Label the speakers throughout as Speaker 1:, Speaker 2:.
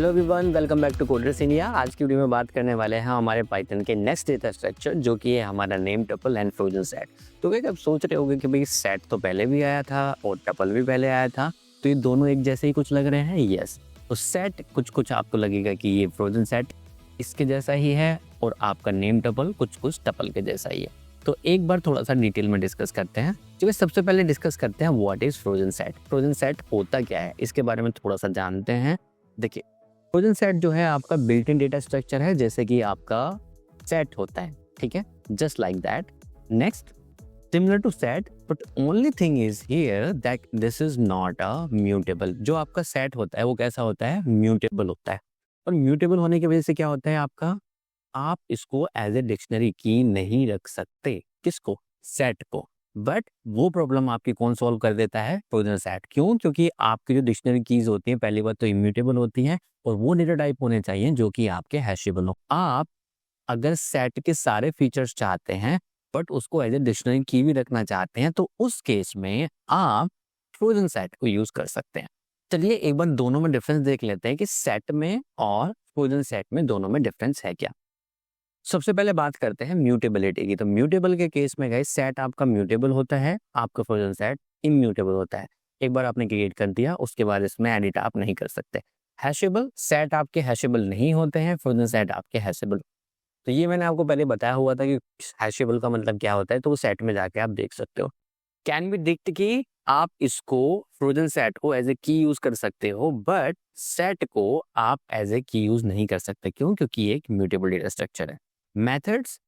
Speaker 1: Hello everyone, welcome back to coders India. आज की video में बात करने वाले हैं हमारे पाइथन के नेक्स्ट डेटा स्ट्रक्चर, जो कि है हमारा name, tuple and frozen set. तो भाई अब सोच रहे होंगे कि भाई सेट तो पहले भी आया था और टपल भी पहले आया था, तो ये दोनों एक जैसे ही कुछ लग रहे हैं। यस, तो सेट कुछ आपको लगेगा कि ये फ्रोजन सेट इसके जैसा ही है और आपका नेम टपल कुछ टपल के जैसा ही है। तो एक बार थोड़ा सा डिटेल में डिस्कस करते हैं। जो सबसे पहले डिस्कस करते हैं what is frozen set. Frozen set होता क्या है, इसके बारे में थोड़ा सा जानते हैं। देखिए, फ्रोजन सेट जो है आपका बिल्ट इन डेटा स्ट्रक्चर है, जैसे कि आपका सेट होता है, ठीक है, just like that. Next, similar to set but only thing is here that this is not a mutable. जो आपका सेट होता है वो कैसा होता है, म्यूटेबल होता है। और म्यूटेबल होने की वजह से क्या होता है आपका, आप इसको एज ए डिक्शनरी की नहीं रख सकते। किसको, सेट को। बट वो प्रॉब्लम आपकी कौन सॉल्व कर देता है, फ्रोजन सेट। क्यों? क्योंकि आपकी जो डिक्शनरी कीज होती हैं पहली बात तो इम्यूटेबल होती हैं और वो डेटा टाइप होने चाहिए जो कि आपके हैशेबल हो। आप अगर सेट के सारे फीचर्स चाहते हैं बट उसको एज ए डिक्शनरी की भी रखना चाहते हैं, तो उस केस में आप फ्रोजन सेट को यूज कर सकते हैं। चलिए एक बार दोनों में डिफरेंस देख लेते हैं कि सेट में और फ्रोजन सेट में दोनों में डिफरेंस है क्या। सबसे पहले बात करते हैं म्यूटेबिलिटी की। तो म्यूटेबल के केस में गाइस सेट आपका म्यूटेबल होता है, आपका फ्रोजन सेट इम्यूटेबल होता है। एक बार आपने क्रिएट कर दिया उसके बाद इसमें एडिट आप नहीं कर सकते। हैशेबल सेट आपके हैशेबल नहीं होते हैं, फ्रोजन सेट आपके हैशेबल। तो ये मैंने आपको पहले बताया हुआ था कि हैशेबल का मतलब क्या होता है, तो वो सेट में जाके आप देख सकते हो। कैन बी डिक्ट की आप इसको फ्रोजन सेट को एज ए की यूज कर सकते हो, बट सेट को आप एज ए की यूज नहीं कर सकते। क्यों? क्योंकि ये एक म्यूटेबल डेटा स्ट्रक्चर है। मेथड्स,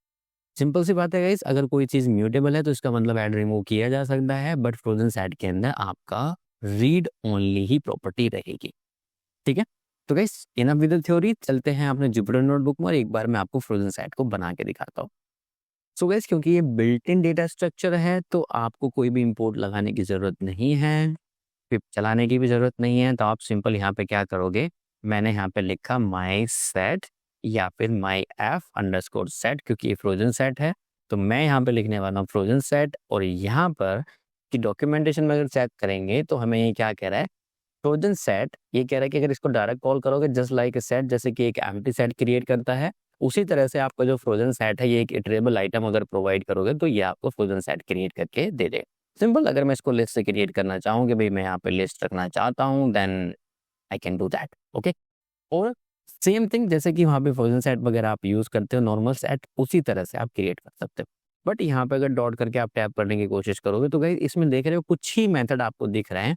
Speaker 1: सिंपल सी बात है गाइस, अगर कोई चीज म्यूटेबल है तो इसका मतलब ऐड रिमूव किया जा सकता है, बट फ्रोजन सेट के अंदर आपका रीड ओनली ही प्रॉपर्टी रहेगी। ठीक है, तो guys enough with the theory, चलते हैं अपने जुपिटर नोटबुक में और एक बार मैं आपको फ्रोजन सेट को बना के दिखाता हूँ। सो गाइस, क्योंकि ये बिल्ट इन डेटा स्ट्रक्चर है तो आपको कोई भी इंपोर्ट लगाने की जरूरत नहीं है, फिर चलाने की भी जरूरत नहीं है। तो आप सिंपल यहाँ पे क्या करोगे, मैंने यहाँ पे लिखा माई सेट या फिर माई एफ अंडरस्कोर सेट, क्योंकि ये फ्रोजन सेट है तो मैं यहाँ पे लिखने वाला हूँ फ्रोजन सेट। और यहाँ पर कि डॉक्यूमेंटेशन में अगर चेक करेंगे तो हमें ये क्या कह रहा है, फ्रोजन सेट ये कह रहा है कि अगर इसको डायरेक्ट कॉल करोगे जस्ट लाइक ए सेट, जैसे कि एक एम्प्टी सेट क्रिएट करता है, उसी तरह से आपका जो फ्रोजन सेट है ये एक इटरेबल आइटम अगर प्रोवाइड करोगे तो ये आपको फ्रोजन सेट क्रिएट करके दे देगा। सिंपल, अगर मैं इसको लिस्ट से क्रिएट करना चाहूँ कि भाई मैं यहाँ पे लिस्ट रखना चाहता हूँ, then I can do that. Okay, और सेम थिंग जैसे कि वहाँ पे फ्रोजन सेट वगैरह आप यूज करते हो नॉर्मल सेट, उसी तरह से आप क्रिएट कर सकते हो। बट यहाँ पे अगर डॉट करके आप टैप करने की कोशिश करोगे तो गाइस इसमें देख रहे हो कुछ ही मेथड आपको दिख रहे हैं,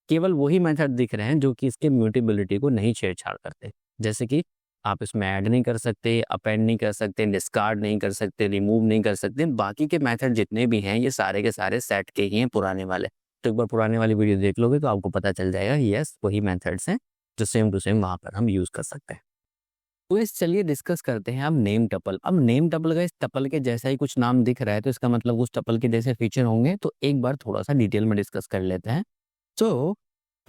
Speaker 1: केवल वही मेथड दिख रहे हैं जो कि इसके म्यूटेबिलिटी को नहीं छेड़छाड़ करते। जैसे कि आप इसमें ऐड नहीं कर सकते, अपेंड नहीं कर सकते, डिस्कार्ड नहीं कर सकते, रिमूव नहीं कर सकते। बाकी के मेथड जितने भी हैं ये सारे के सारे सेट के ही हैं, पुराने वाले। तो एक बार पुराने वाली वीडियो देख लोगे तो आपको पता चल जाएगा, यस वही मेथड्स हैं जो सेम टू सेम वहाँ पर हम यूज कर सकते हैं। तो इस चलिए डिस्कस करते हैं अब नेम टपल। अब नेम टपल का इस टपल के जैसा ही कुछ नाम दिख रहा है तो इसका मतलब उस टपल के जैसे फीचर होंगे। तो एक बार थोड़ा सा डिटेल में डिस्कस कर लेते हैं। तो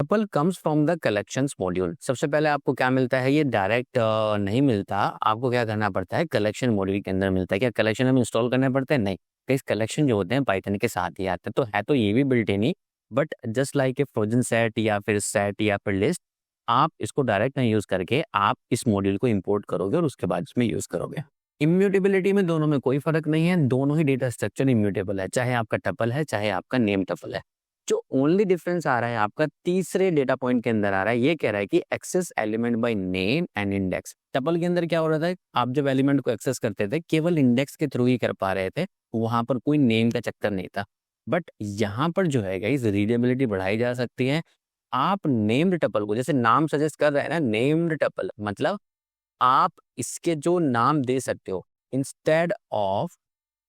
Speaker 1: tuple comes from the collections module. सबसे पहले आपको क्या मिलता है, ये डायरेक्ट नहीं मिलता, आपको क्या करना पड़ता है, कलेक्शन मॉड्यूल के अंदर मिलता है। क्या कलेक्शन हम इंस्टॉल करने पड़ते हैं? नहीं, कई कलेक्शन जो होते हैं पाइथन के साथ ही आते हैं। तो है तो ये भी built in he, but just like a frozen set या फिर सेट या फिर लिस्ट, आप इसको डायरेक्ट नहीं यूज करके आप इस मॉड्यूल को इंपोर्ट करोगे और उसके बाद इसमें यूज करोगे। इम्यूटेबिलिटी में दोनों में कोई फर्क नहीं है, दोनों ही डेटा स्ट्रक्चर इम्यूटेबल है, चाहे आपका टपल है चाहे आपका नेम टपल है। जो ओनली डिफरेंस आ रहा है आपका तीसरे डेटा पॉइंट के अंदर आ रहा है, ये कह रहा है कि access element by name and index. Tuple के अंदर क्या हो रहा था, आप जब एलिमेंट को एक्सेस करते थे केवल इंडेक्स के थ्रू ही कर पा रहे थे, वहां पर कोई नेम का चक्कर नहीं था। बट यहाँ पर जो है गाइस रीडेबिलिटी बढ़ाई जा सकती है। आप नेम्ड टपल को, जैसे नाम सजेस्ट कर रहे हैं ना, नेम्ड टपल मतलब आप इसके जो नाम दे सकते हो इंस्टेड ऑफ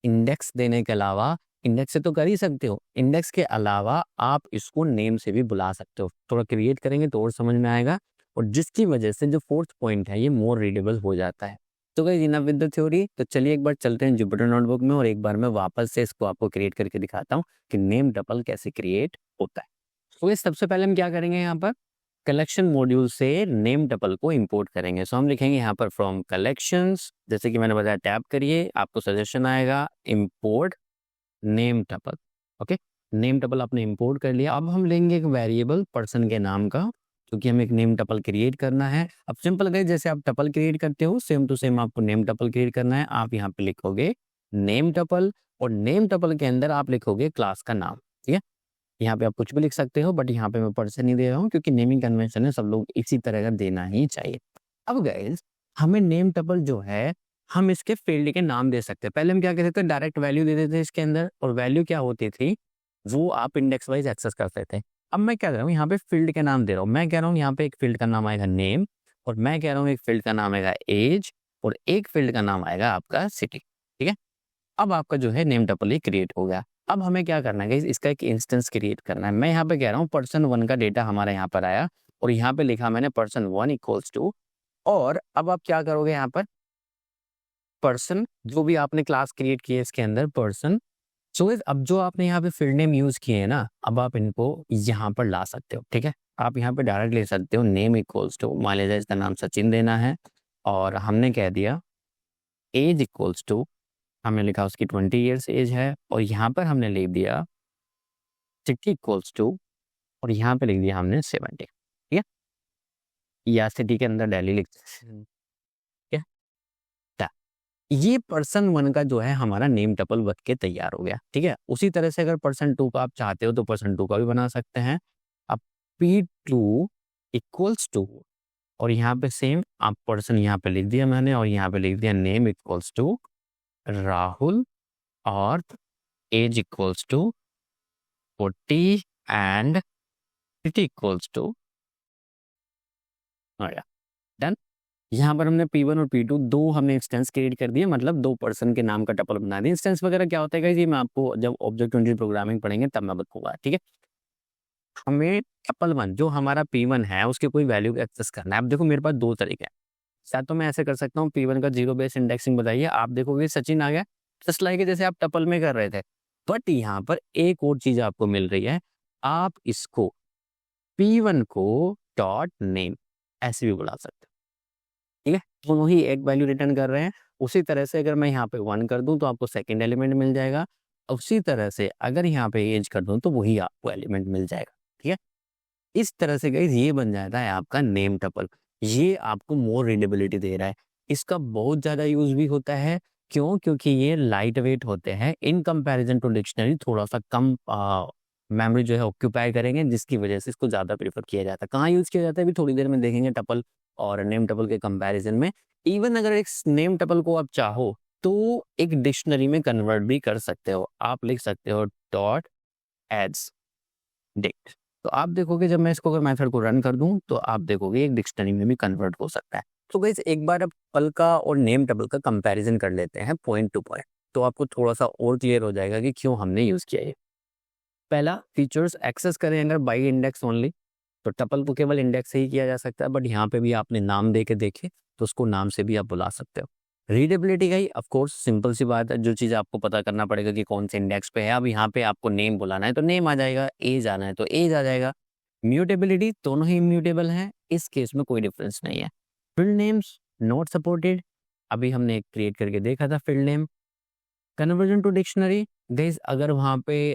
Speaker 1: इंडेक्स देने के अलावा, इंडेक्स से तो कर ही सकते हो, इंडेक्स के अलावा आप इसको नेम से भी बुला सकते हो। थोड़ा क्रिएट करेंगे तो और समझ में आएगा, और जिसकी वजह से जो फोर्थ पॉइंट है ये मोर रीडेबल हो जाता है। तो guys enough with the theory, तो चलिए एक बार चलते हैं जुपिटर नोटबुक में और एक बार मैं वापस से इसको आपको क्रिएट करके दिखाता हूँ कि नेम टपल कैसे क्रिएट होता है। तो गाइस सबसे पहले हम क्या करेंगे, यहाँ पर कलेक्शन मॉड्यूल से नेम टपल को इंपोर्ट करेंगे। सो हम लिखेंगे यहाँ पर फ्रॉम कलेक्शंस, जैसे कि मैंने बताया टैप करिए, आपको सजेशन आएगा import name tuple. Okay, name tuple आपने इंपोर्ट कर लिया। अब हम लेंगे एक वेरिएबल पर्सन के नाम का, क्योंकि हमें एक नेम टपल क्रिएट करना है। अब सिंपल गाइस, जैसे आप टपल क्रिएट करते हो सेम टू सेम आपको नेम टपल क्रिएट करना है। आप यहाँ पे लिखोगे नेम टपल और नेम टपल के अंदर आप लिखोगे क्लास का नाम, ठीक है। यहाँ पे आप कुछ भी लिख सकते हो, बट यहाँ पे मैं पर्सन नहीं दे रहा हूँ क्योंकि नेमिंग कन्वेंशन है, सब लोग इसी तरह का देना ही चाहिए। अब गाइस, हमें नेम टपल जो है हम इसके फील्ड के नाम दे सकते हैं। पहले हम क्या करते थे, डायरेक्ट वैल्यू दे देते थे इसके अंदर, और वैल्यू क्या होती थी वो आप इंडेक्स वाइज एक्सेस करते थे। अब मैं क्या कर रहा हूँ, यहाँ पे फील्ड के नाम दे रहा हूँ। मैं कह रहा हूँ यहाँ पे एक फील्ड का नाम आएगा नेम, और मैं कह रहा हूँ एक फील्ड का नाम आएगा एज, और एक फील्ड का नाम आएगा आपका सिटी, ठीक है। अब आपका जो है नेम टपल ही क्रिएट हो गया। अब हमें क्या करना है, इसका एक इंस्टेंस क्रिएट करना है। मैं यहाँ पे कह रहा हूँ पर्सन 1 का डेटा हमारा यहाँ पर आया, और यहाँ पे लिखा मैंने पर्सन 1 इक्वल्स टू, और अब आप क्या करोगे यहाँ पर, पर्सन जो भी आपने क्लास क्रिएट की है इसके अंदर पर्सन, सो अब जो आपने यहाँ पे फील्ड नेम यूज किए हैं ना, अब आप इनको यहाँ पर ला सकते हो, ठीक है। आप यहाँ पे डायरेक्ट ले सकते हो नेम इक्वल्स टू, मान लीजिए इसका नाम सचिन देना है, और हमने कह दिया एज इक्वल्स टू, हमने लिखा उसकी 20 ईयर्स एज है, और यहाँ पर हमने लिख दिया सिटी इक्वल्स टू, और यहाँ पे लिख दिया हमने 70, ठीक है। या सिटी के अंदर दिल्ली लिख, ठीक है। ये पर्सन 1 का जो है हमारा नेम टपल बन के तैयार हो गया, ठीक है। उसी तरह से अगर पर्सन 2 का आप चाहते हो तो पर्सन 2 का भी बना सकते हैं। अब P2 इक्वल्स टू, और यहाँ पे सेम आप पर्सन यहाँ पे लिख दिया मैंने, और यहाँ पे लिख दिया नेम इक्वल्स टू राहुल, और age equals to 40 and city equals to, done. यहाँ पर हमने P1 और P2 दो हमने इंस्टेंस क्रिएट कर दिए, मतलब दो पर्सन के नाम का टपल बना दिया। इंस्टेंस वगैरह क्या होता है ये मैं आपको जब ऑब्जेक्ट ओरिएंटेड प्रोग्रामिंग पढ़ेंगे तब मैं बताऊंगा, ठीक है। हमें टपल 1 जो हमारा P1 है उसके कोई वैल्यू एक्सेस करना है। अब देखो मेरे पास दो तरीके हैं, शायद तो मैं ऐसे कर सकता हूँ P1 का 0 बेस इंडेक्सिंग बताइए, आप देखोगे सचिन आ गया, जस्ट लाइक जैसे आप टपल में कर रहे थे। बट यहाँ पर एक और चीज आपको मिल रही है, आप इसको P1 को डॉट नेम ऐसे भी बुला सकते हो, ठीक है। दोनों ही एक वैल्यू रिटर्न कर रहे हैं। उसी तरह से अगर मैं यहाँ पे 1 कर दूं तो आपको सेकंड एलिमेंट मिल जाएगा, उसी तरह से अगर यहाँ पे एज कर दूं तो वही आपको एलिमेंट मिल जाएगा, ठीक है। इस तरह से गाइस ये बन जाता है आपका नेम टपल। ये आपको मोर रीडेबिलिटी दे रहा है। इसका बहुत ज़्यादा यूज भी होता है, क्यों, क्योंकि ये लाइट वेट होते हैं इन कंपैरिजन टू डिक्शनरी, थोड़ा सा कम मेमोरी जो है ऑक्यूपाई करेंगे, जिसकी वजह से इसको ज़्यादा प्रीफर किया जाता है। कहाँ यूज किया जाता है अभी थोड़ी देर में देखेंगे टपल और नेम टपल के कंपैरिजन में। इवन अगर एक नेम टपल को आप चाहो तो एक डिक्शनरी में कन्वर्ट भी कर सकते हो। आप लिख सकते हो डॉट एड्स डिक्ट, तो आप देखोगे जब मैं इसको अगर मेथड को रन कर दूं तो आप देखोगे एक डिक्शनरी में भी कन्वर्ट हो सकता है। तो गाइस एक बार अब टपल का और नेम टपल का कंपैरिजन कर लेते हैं पॉइंट टू पॉइंट, तो आपको थोड़ा सा और क्लियर हो जाएगा कि क्यों हमने यूज किया ये। पहला, फीचर्स एक्सेस करें अगर बाई इंडेक्स ओनली, तो टपल को केवल इंडेक्स से ही किया जा सकता है, बट यहाँ पे भी आपने नाम दे के देखे तो उसको नाम से भी आप बुला सकते हो। रीडेबिलिटी का ही ऑफ कोर्स सिंपल सी बात है, जो चीज़ आपको पता करना पड़ेगा कि कौन से इंडेक्स पे है। अब यहाँ पे आपको नेम बुलाना है तो नेम आ जाएगा, एज आना है तो एज आ जाएगा। म्यूटेबिलिटी दोनों ही इम्यूटेबल हैं, इस केस में कोई डिफरेंस नहीं है। फील्ड नेम्स नॉट सपोर्टेड, अभी हमने क्रिएट करके देखा था field name. Conversion to dictionary guys, अगर वहाँ पे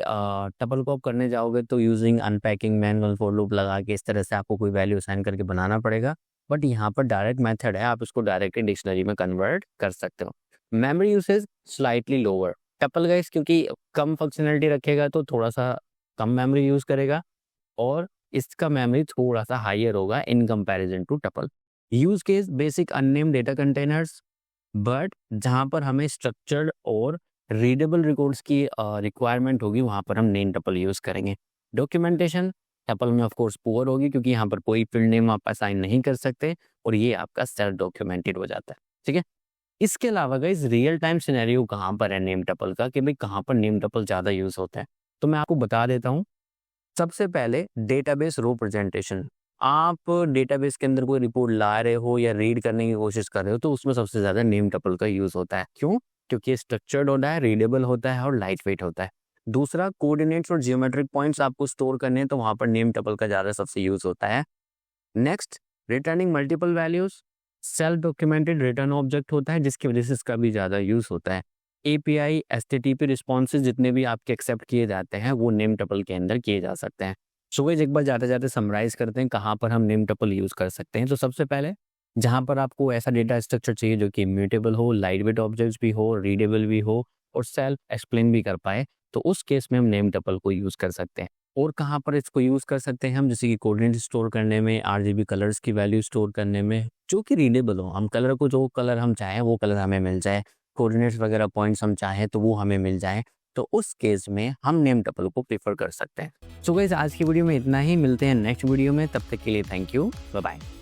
Speaker 1: टपल को आप करने जाओगे तो using unpacking manual for loop लगा के इस तरह से आपको कोई वैल्यू असाइन करके बनाना पड़ेगा, बट यहाँ पर डायरेक्ट मेथड है, आप इसको डायरेक्टली डिक्शनरी में कन्वर्ट कर सकते हो। Memory usage slightly lower tuple guys, क्योंकि कम फंक्शनलिटी रखेगा तो थोड़ा सा कम मेमोरी यूज करेगा, और इसका मेमोरी थोड़ा सा हाइयर होगा in comparison to tuple. Use case basic unnamed data containers, but जहाँ पर हमें स्ट्रक्चर्ड और रीडेबल रिकॉर्ड्स की रिक्वायरमेंट होगी वहाँ पर हम नेम टपल यूज करेंगे। डॉक्यूमेंटेशन टपल में ऑफ कोर्स पुअर होगी, क्योंकि यहाँ पर कोई फील्ड नेम आप असाइन नहीं कर सकते और ये आपका सेल्फ डॉक्यूमेंटेड हो जाता है, ठीक है। इसके अलावा गाइस रियल टाइम सिनेरियो कहाँ पर है नेम टपल का, कि भाई कहाँ पर नेम टपल ज़्यादा यूज होता है, तो मैं आपको बता देता हूँ। सबसे पहले डेटाबेस रो प्रेजेंटेशन, आप डेटाबेस के अंदर कोई रिपोर्ट ला रहे हो या रीड करने की कोशिश कर रहे हो तो उसमें सबसे ज़्यादा नेम टपल का यूज होता है। क्यों? क्योंकि स्ट्रक्चर्ड होता है, रीडेबल होता है और लाइट वेट होता है। दूसरा, कोऑर्डिनेट्स और जियोमेट्रिक पॉइंट्स आपको स्टोर करने हैं तो वहां पर नेम टपल का ज़्यादा सबसे यूज होता है। Next, returning multiple values, self documented return object होता है जिसकी वजह से इसका भी ज़्यादा यूज होता है। API HTTP रिस्पॉन्सेज जितने भी आपके एक्सेप्ट किए जाते हैं वो नेम टपल के अंदर किए जा सकते हैं। सो गाइस एक बार जाते-जाते समराइज़ करते हैं कहाँ पर हम नेम टपल यूज़ कर सकते हैं। तो सबसे पहले जहाँ पर आपको ऐसा डेटा स्ट्रक्चर चाहिए जो कि इम्यूटेबल हो, लाइट वेट ऑब्जेक्ट्स भी हो, रीडेबल भी हो और सेल्फ एक्सप्लेन भी कर पाए, तो उस केस में हम नेम टपल को यूज़ कर सकते हैं। और कहाँ पर इसको यूज़ कर सकते हैं हम, जैसे कि कोऑर्डिनेट स्टोर करने में, आरजीबी कलर्स की वैल्यू स्टोर करने में, जो कि रीडेबल हो। हम कलर को जो कलर हम चाहें वो कलर हमें मिल जाए, कोऑर्डिनेट्स वगैरह पॉइंट्स हम चाहें तो वो हमें मिल जाए, तो उस केस में हम नेम टपल को प्रेफर कर सकते हैं। सो गाइस आज की वीडियो में इतना ही, मिलते हैं नेक्स्ट वीडियो में, तब तक के लिए थैंक यू, बाय बाय।